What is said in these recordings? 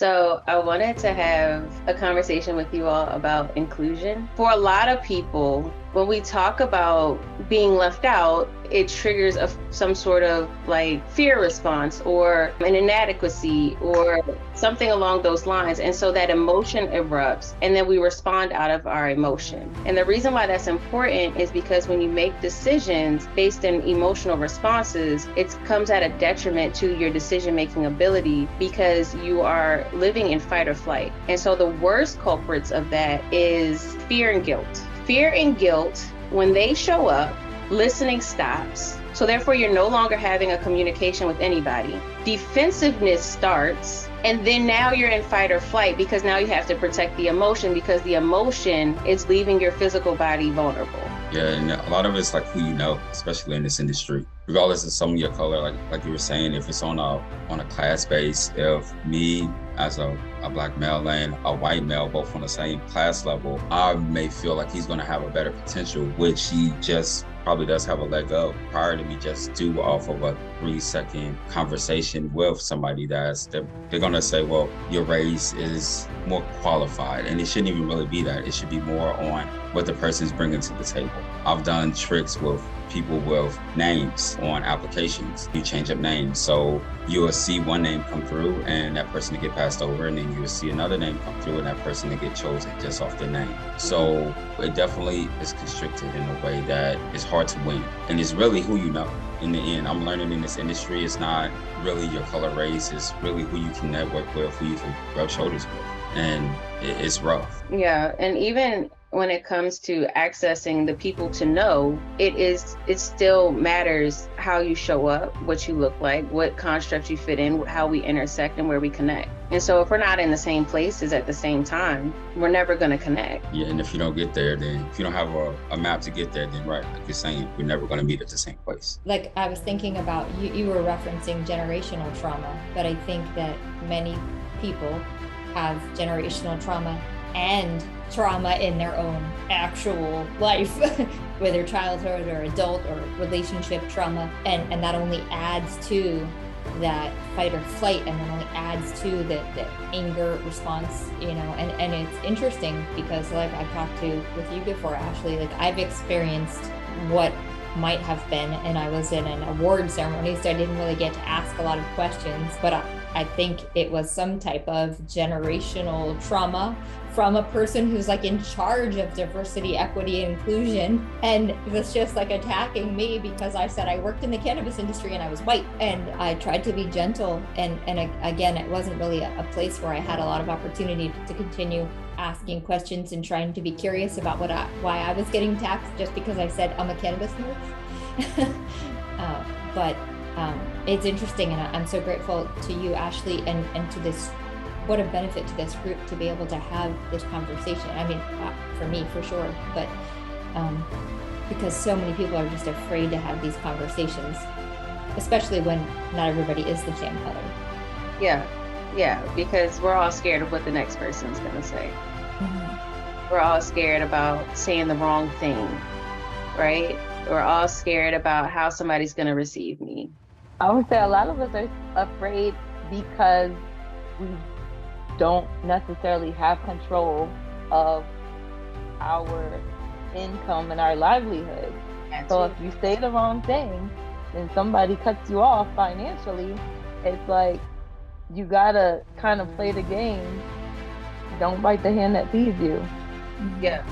So I wanted to have a conversation with you all about inclusion. For a lot of people, when we talk about being left out, it triggers some sort of like fear response or an inadequacy or something along those lines. And so that emotion erupts and then we respond out of our emotion. And the reason why that's important is because when you make decisions based in emotional responses, it comes at a detriment to your decision-making ability because you are living in fight or flight. And so the worst culprits of that is fear and guilt. Fear and guilt, when they show up, listening stops. So therefore, you're no longer having a communication with anybody. Defensiveness starts, and then now you're in fight or flight because now you have to protect the emotion because the emotion is leaving your physical body vulnerable. Yeah, and a lot of it's like who you know, especially in this industry. Regardless of some of your color, like you were saying, if it's on a class base, if me as a black male and a white male, both on the same class level, I may feel like he's gonna have a better potential, which he just probably does have a leg up prior to me just due off of a 3-second conversation with somebody they're gonna say, well, your race is more qualified. And it shouldn't even really be that. It should be more on what the person's bringing to the table. I've done tricks with people with names on applications. You change up names. So you will see one name come through and that person to get passed over, and then you will see another name come through and that person to get chosen just off their name. So it definitely is constricted in a way that it's hard to win. And it's really who you know. In the end, I'm learning in this industry, it's not really your color, race, it's really who you can network with, who you can rub shoulders with. And it's rough. Yeah, and even when it comes to accessing the people to know, it still matters how you show up, what you look like, what construct you fit in, how we intersect and where we connect. And so if we're not in the same places at the same time, we're never gonna connect. Yeah, and if you don't get there, then if you don't have a map to get there, then right, like you're saying, we're never gonna meet at the same place. Like I was thinking about, you were referencing generational trauma, but I think that many people have generational trauma and trauma in their own actual life, whether childhood or adult or relationship trauma. And that only adds to that fight or flight, and then only adds to the anger response, and it's interesting because like I've talked with you before, Ashley, like I've experienced what might have been, and I was in an award ceremony, so I didn't really get to ask a lot of questions, but I think it was some type of generational trauma from a person who's like in charge of diversity, equity, and inclusion, and was just like attacking me because I said I worked in the cannabis industry and I was white, and I tried to be gentle, and again, it wasn't really a place where I had a lot of opportunity to continue asking questions and trying to be curious about why I was getting taxed just because I said I'm a cannabis nurse. But it's interesting, and I'm so grateful to you, Ashley, and to this, what a benefit to this group to be able to have this conversation. I mean, for me, for sure, but because so many people are just afraid to have these conversations, especially when not everybody is the same color. Yeah, because we're all scared of what the next person's gonna say. Mm-hmm. We're all scared about saying the wrong thing, right? We're all scared about how somebody's gonna receive me. I would say a lot of us are afraid because we don't necessarily have control of our income and our livelihood. So if you say the wrong thing and somebody cuts you off financially, it's like you gotta kind of play the game. Don't bite the hand that feeds you. Yeah,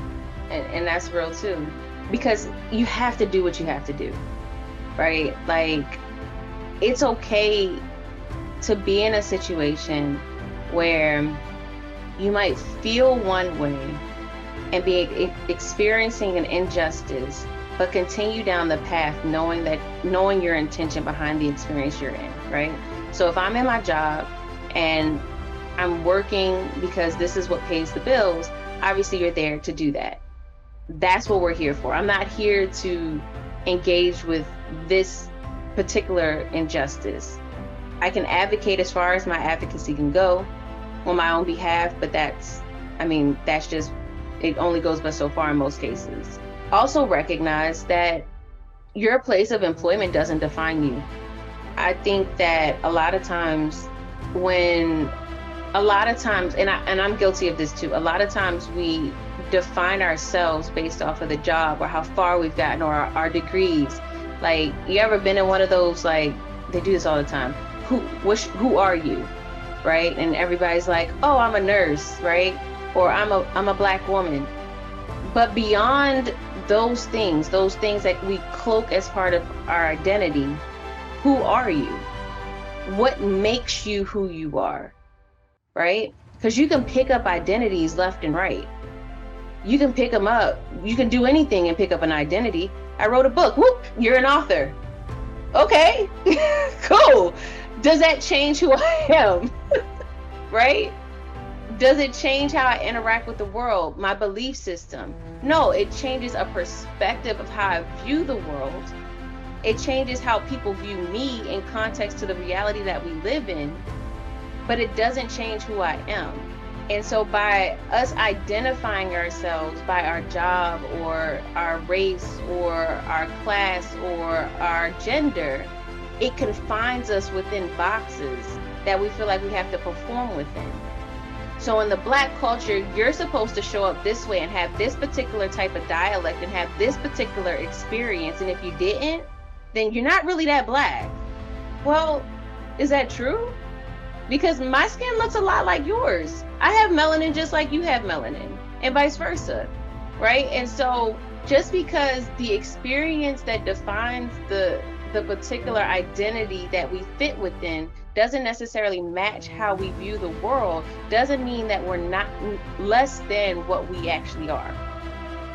and that's real too, because you have to do what you have to do, right? Like, it's okay to be in a situation where you might feel one way and be experiencing an injustice, but continue down the path knowing your intention behind the experience you're in, right? So if I'm in my job and I'm working because this is what pays the bills, obviously you're there to do that. That's what we're here for. I'm not here to engage with this particular injustice. I can advocate as far as my advocacy can go on my own behalf, but that's just, it only goes but so far in most cases. Also recognize that your place of employment doesn't define you. I think that a lot of times when a lot of times, and I'm guilty of this too, a lot of times we define ourselves based off of the job or how far we've gotten or our degrees. Like, you ever been in one of those, like, they do this all the time, who are you, right? And everybody's like, oh, I'm a nurse, right? Or I'm a Black woman. But beyond those things that we cloak as part of our identity, who are you? What makes you who you are, right? Because you can pick up identities left and right. You can pick them up. You can do anything and pick up an identity. I wrote a book. Whoop, you're an author. Okay, cool. Does that change who I am? Right? Does it change how I interact with the world, my belief system? No, it changes a perspective of how I view the world. It changes how people view me in context to the reality that we live in, but it doesn't change who I am. And so by us identifying ourselves by our job or our race or our class or our gender, it confines us within boxes that we feel like we have to perform within. So in the Black culture, you're supposed to show up this way and have this particular type of dialect and have this particular experience. And if you didn't, then you're not really that Black. Well, is that true? Because my skin looks a lot like yours. I have melanin just like you have melanin, and vice versa, right? And so just because the experience that defines the particular identity that we fit within doesn't necessarily match how we view the world, doesn't mean that we're not less than what we actually are.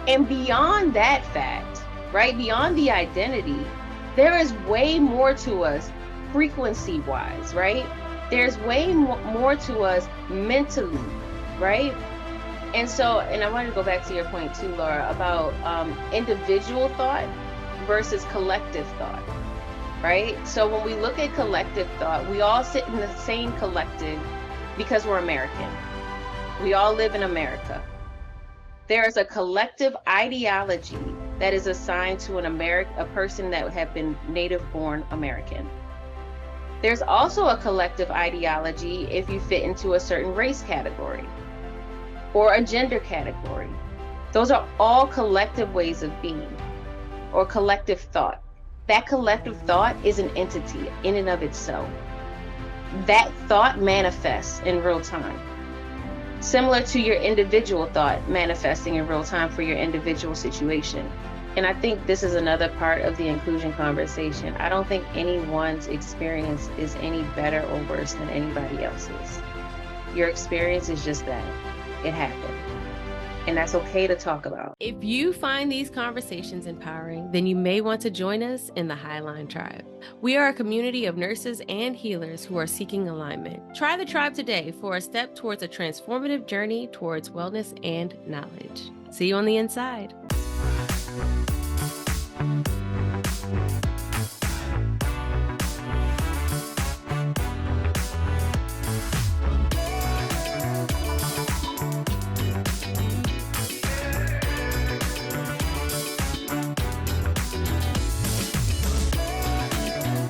And beyond that fact, right, beyond the identity, there is way more to us frequency-wise, right? There's way more to us mentally, right? And so, and I wanted to go back to your point too, Laura, about individual thought versus collective thought, right? So when we look at collective thought, we all sit in the same collective because we're American. We all live in America. There is a collective ideology that is assigned to a person that have been native-born American. There's also a collective ideology if you fit into a certain race category or a gender category. Those are all collective ways of being or collective thought. That collective thought is an entity in and of itself. That thought manifests in real time, similar to your individual thought manifesting in real time for your individual situation. And I think this is another part of the inclusion conversation. I don't think anyone's experience is any better or worse than anybody else's. Your experience is just that. It happened. And that's okay to talk about. If you find these conversations empowering, then you may want to join us in the Highline Tribe. We are a community of nurses and healers who are seeking alignment. Try the tribe today for a step towards a transformative journey towards wellness and knowledge. See you on the inside.